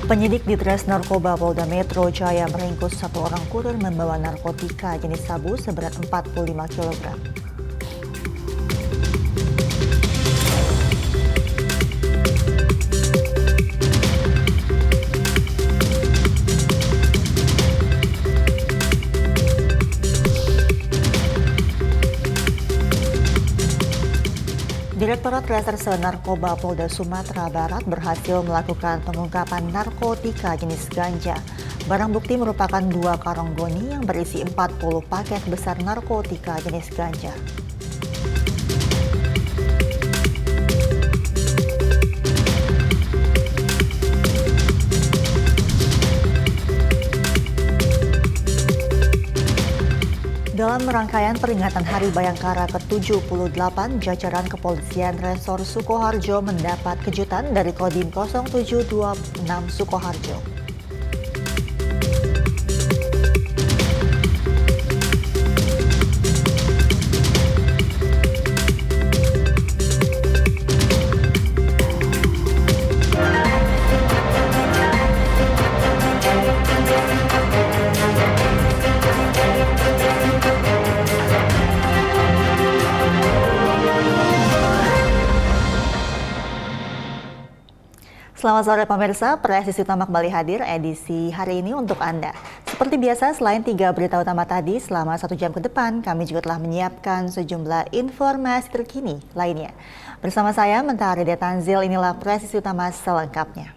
Penyidik Ditres Narkoba Polda Metro Jaya meringkus satu orang kurir membawa narkotika jenis sabu seberat 45 kg. Direktorat Reserse Narkoba Polda Sumatera Barat berhasil melakukan pengungkapan narkotika jenis ganja. Barang bukti merupakan 2 karung goni yang berisi 40 paket besar narkotika jenis ganja. Dalam rangkaian peringatan Hari Bayangkara ke-78, jajaran Kepolisian Resor Sukoharjo mendapat kejutan dari Kodim 0726 Sukoharjo. Selamat sore pemirsa, Presisi Utama kembali hadir edisi hari ini untuk Anda. Seperti biasa, selain 3 berita utama tadi, selama 1 jam ke depan, kami juga telah menyiapkan sejumlah informasi terkini lainnya. Bersama saya, Mentari Detanzil, inilah Presisi Utama selengkapnya.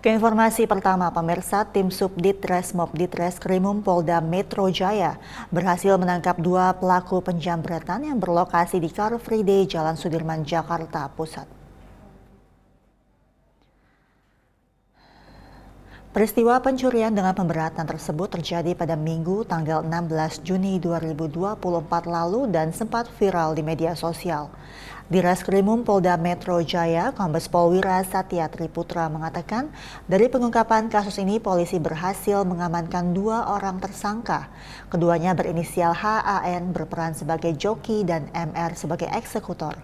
Ke informasi pertama, pemirsa, tim Subditres Mob Ditreskrimum Polda Metro Jaya berhasil menangkap 2 pelaku penjambretan yang berlokasi di Car Free Day Jalan Sudirman, Jakarta Pusat. Peristiwa pencurian dengan pemberatan tersebut terjadi pada Minggu tanggal 16 Juni 2024 lalu dan sempat viral di media sosial. Di Reskrimum Polda Metro Jaya, Kombes Pol Wira Satya Triputra mengatakan, dari pengungkapan kasus ini polisi berhasil mengamankan 2 orang tersangka. Keduanya berinisial HAN berperan sebagai joki dan MR sebagai eksekutor.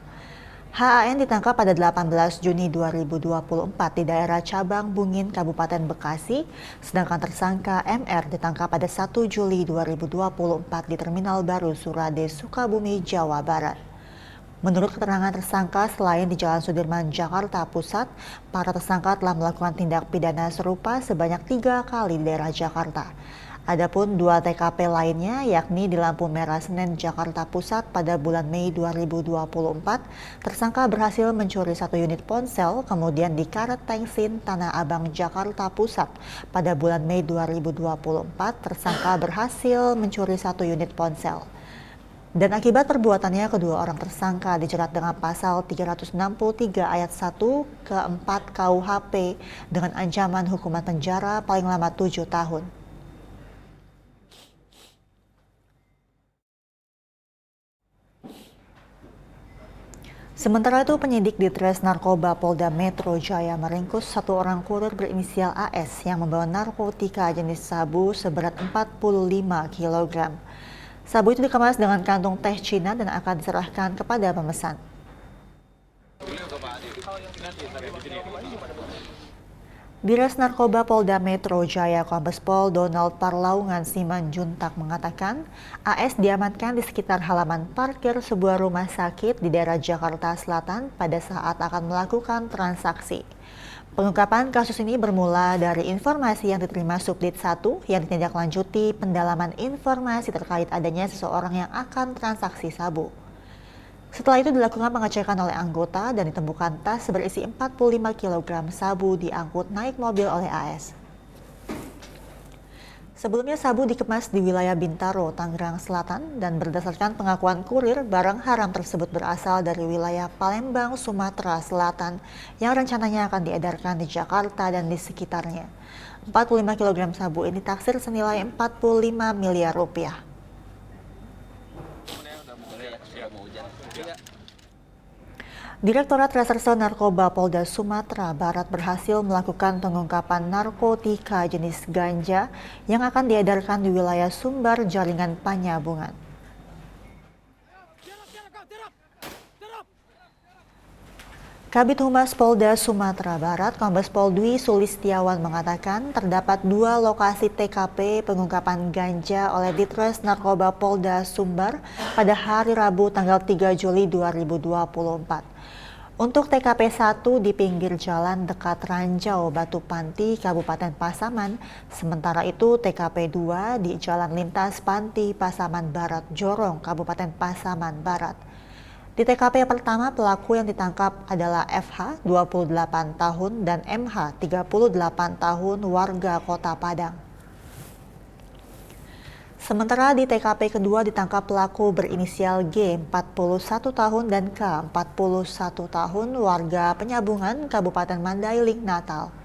HAN ditangkap pada 18 Juni 2024 di daerah Cabang Bungin, Kabupaten Bekasi, sedangkan tersangka MR ditangkap pada 1 Juli 2024 di Terminal Baru Surade, Sukabumi, Jawa Barat. Menurut keterangan tersangka, selain di Jalan Sudirman, Jakarta Pusat, para tersangka telah melakukan tindak pidana serupa sebanyak 3 kali di daerah Jakarta. Adapun 2 TKP lainnya, yakni di Lampu Merah Senen, Jakarta Pusat pada bulan Mei 2024, tersangka berhasil mencuri 1 unit ponsel, kemudian di Karet Tengsin, Tanah Abang, Jakarta Pusat pada bulan Mei 2024, tersangka berhasil mencuri 1 unit ponsel. Dan akibat perbuatannya, kedua orang tersangka dijerat dengan pasal 363 ayat 1 ke 4 KUHP dengan ancaman hukuman penjara paling lama 7 tahun. Sementara itu, penyidik Ditres Narkoba Polda Metro Jaya meringkus 1 orang kurir berinisial AS yang membawa narkotika jenis sabu seberat 45 kg. Sabu itu dikemas dengan kantung teh Cina dan akan diserahkan kepada pemesan. Dires Narkoba Polda Metro Jaya Kombes Pol Donald Parlaungan Simanjuntak mengatakan, AS diamankan di sekitar halaman parkir sebuah rumah sakit di daerah Jakarta Selatan pada saat akan melakukan transaksi. Pengungkapan kasus ini bermula dari informasi yang diterima Subdit 1 yang ditindaklanjuti pendalaman informasi terkait adanya seseorang yang akan transaksi sabu. Setelah itu dilakukan pengecekan oleh anggota dan ditemukan tas berisi 45 kg sabu diangkut naik mobil oleh AS. Sebelumnya sabu dikemas di wilayah Bintaro, Tangerang Selatan, dan berdasarkan pengakuan kurir, barang haram tersebut berasal dari wilayah Palembang, Sumatera Selatan yang rencananya akan diedarkan di Jakarta dan di sekitarnya. 45 kg sabu ini taksir senilai 45 miliar rupiah. Direktorat Reserse Narkoba Polda Sumatera Barat berhasil melakukan pengungkapan narkotika jenis ganja yang akan diedarkan di wilayah Sumbar Jaringan Panyabungan. Kabid Humas Polda Sumatera Barat, Kombes Pol Dwi Sulistiawan mengatakan terdapat 2 lokasi TKP pengungkapan ganja oleh Ditres Narkoba Polda Sumbar pada hari Rabu tanggal 3 Juli 2024. Untuk TKP 1 di pinggir jalan dekat Ranjau Batu Panti, Kabupaten Pasaman, sementara itu TKP 2 di Jalan Lintas Panti Pasaman Barat Jorong, Kabupaten Pasaman Barat. Di TKP pertama, pelaku yang ditangkap adalah FH, 28 tahun, dan MH, 38 tahun, warga Kota Padang. Sementara di TKP kedua ditangkap pelaku berinisial G, 41 tahun, dan K, 41 tahun, warga Penyabungan, Kabupaten Mandailing, Natal.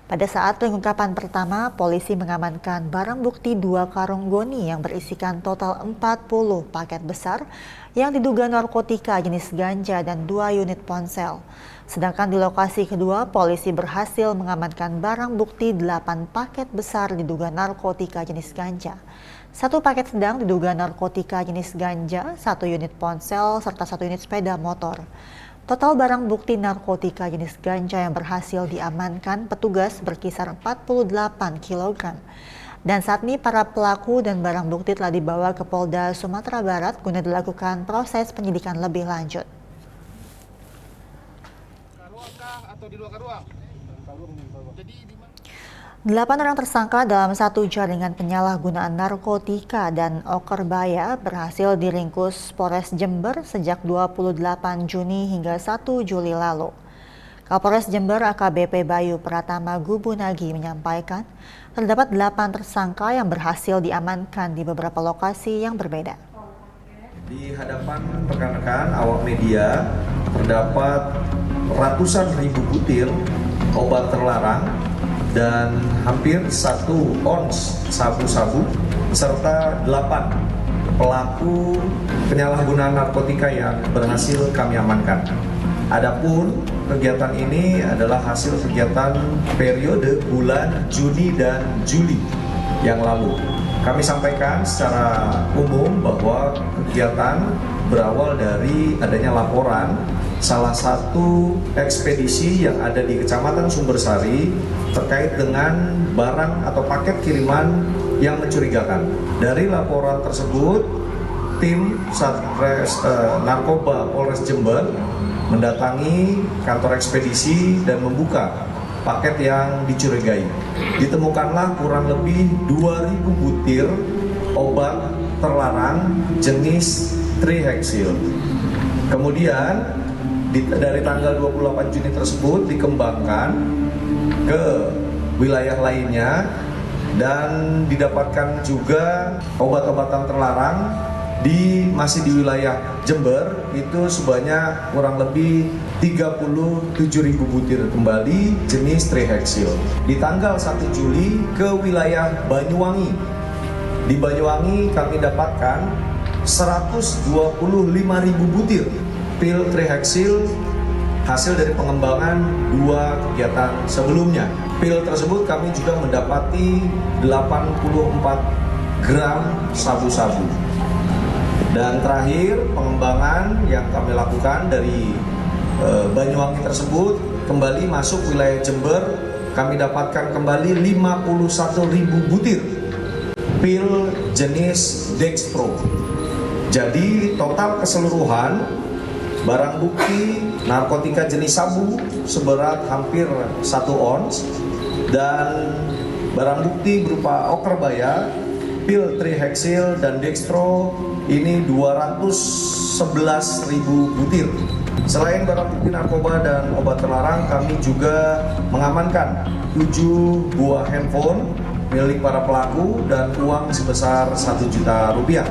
Pada saat pengungkapan pertama, polisi mengamankan barang bukti 2 karung goni yang berisikan total 40 paket besar yang diduga narkotika jenis ganja dan 2 unit ponsel. Sedangkan di lokasi kedua, polisi berhasil mengamankan barang bukti 8 paket besar diduga narkotika jenis ganja. 1 paket sedang diduga narkotika jenis ganja, 1 unit ponsel, serta 1 unit sepeda motor. Total barang bukti narkotika jenis ganja yang berhasil diamankan petugas berkisar 48 kg. Dan saat ini para pelaku dan barang bukti telah dibawa ke Polda Sumatera Barat guna dilakukan proses penyidikan lebih lanjut. Atau di luar ruang? 8 orang tersangka dalam satu jaringan penyalahgunaan narkotika dan okerbaya berhasil diringkus Polres Jember sejak 28 Juni hingga 1 Juli lalu. Kapolres Jember AKBP Bayu Pratama Gubunagi menyampaikan terdapat 8 tersangka yang berhasil diamankan di beberapa lokasi yang berbeda. Di hadapan rekan-rekan awak media terdapat ratusan ribu butir obat terlarang dan hampir 1 ons sabu-sabu serta 8 pelaku penyalahgunaan narkotika yang berhasil kami amankan. Adapun kegiatan ini adalah hasil kegiatan periode bulan Juni dan Juli yang lalu. Kami sampaikan secara umum bahwa kegiatan berawal dari adanya laporan salah satu ekspedisi yang ada di Kecamatan Sumbersari terkait dengan barang atau paket kiriman yang mencurigakan. Dari laporan tersebut, tim Satres Narkoba Polres Jember mendatangi kantor ekspedisi dan membuka paket yang dicurigai. Ditemukanlah kurang lebih 2.000 butir obat terlarang jenis trihexyl. Kemudian dari tanggal 28 Juni tersebut dikembangkan ke wilayah lainnya dan didapatkan juga obat-obatan terlarang masih di wilayah Jember itu sebanyak kurang lebih 37.000 butir kembali jenis trihexyl. Di tanggal 1 Juli ke wilayah Banyuwangi. Di Banyuwangi kami dapatkan 125.000 butir pil trihexyl hasil dari pengembangan 2 kegiatan sebelumnya. Pil tersebut kami juga mendapati 84 gram sabu-sabu. Dan terakhir pengembangan yang kami lakukan dari Banyuwangi tersebut kembali masuk wilayah Jember, kami dapatkan kembali 51.000 butir pil jenis dextro. Jadi total keseluruhan barang bukti narkotika jenis sabu seberat hampir 1 ons dan barang bukti berupa okerbaya, pil trihexyl dan dextro ini 211.000 butir. Selain barang bukti narkoba dan obat terlarang, kami juga mengamankan 7 buah handphone milik para pelaku dan uang sebesar 1 juta rupiah.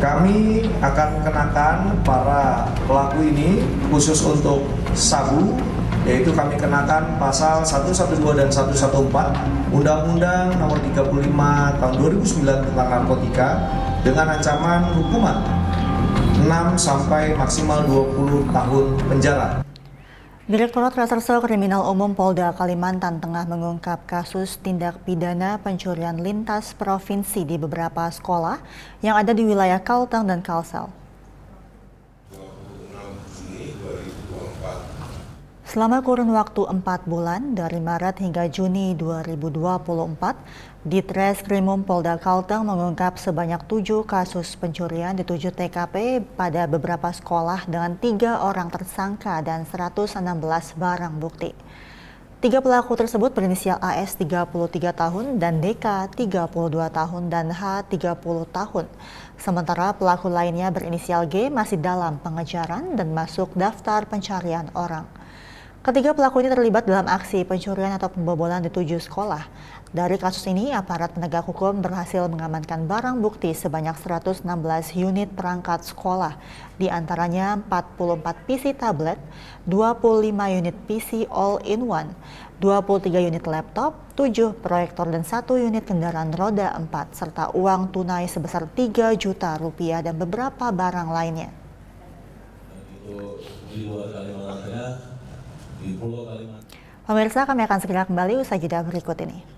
Kami akan kenakan para pelaku ini khusus untuk sabu, yaitu kami kenakan pasal 112 dan 114 Undang-Undang Nomor 35 Tahun 2009 tentang narkotika dengan ancaman hukuman 6 sampai maksimal 20 tahun penjara. Direktorat Reserse Kriminal Umum Polda Kalimantan Tengah mengungkap kasus tindak pidana pencurian lintas provinsi di beberapa sekolah yang ada di wilayah Kalteng dan Kalsel. Selama kurun waktu 4 bulan, dari Maret hingga Juni 2024, Ditreskrimum Polda Kalteng mengungkap sebanyak 7 kasus pencurian di 7 TKP pada beberapa sekolah dengan 3 orang tersangka dan 116 barang bukti. 3 pelaku tersebut berinisial AS 33 tahun dan DK 32 tahun dan H 30 tahun. Sementara pelaku lainnya berinisial G masih dalam pengejaran dan masuk daftar pencarian orang. Ketiga pelaku ini terlibat dalam aksi pencurian atau pembobolan di 7 sekolah. Dari kasus ini, aparat penegak hukum berhasil mengamankan barang bukti sebanyak 116 unit perangkat sekolah, di antaranya 44 PC tablet, 25 unit PC all-in-one, 23 unit laptop, 7 proyektor dan 1 unit kendaraan roda 4, serta uang tunai sebesar 3 juta rupiah dan beberapa barang lainnya. Pemirsa, kami akan segera kembali usai jeda berikut ini.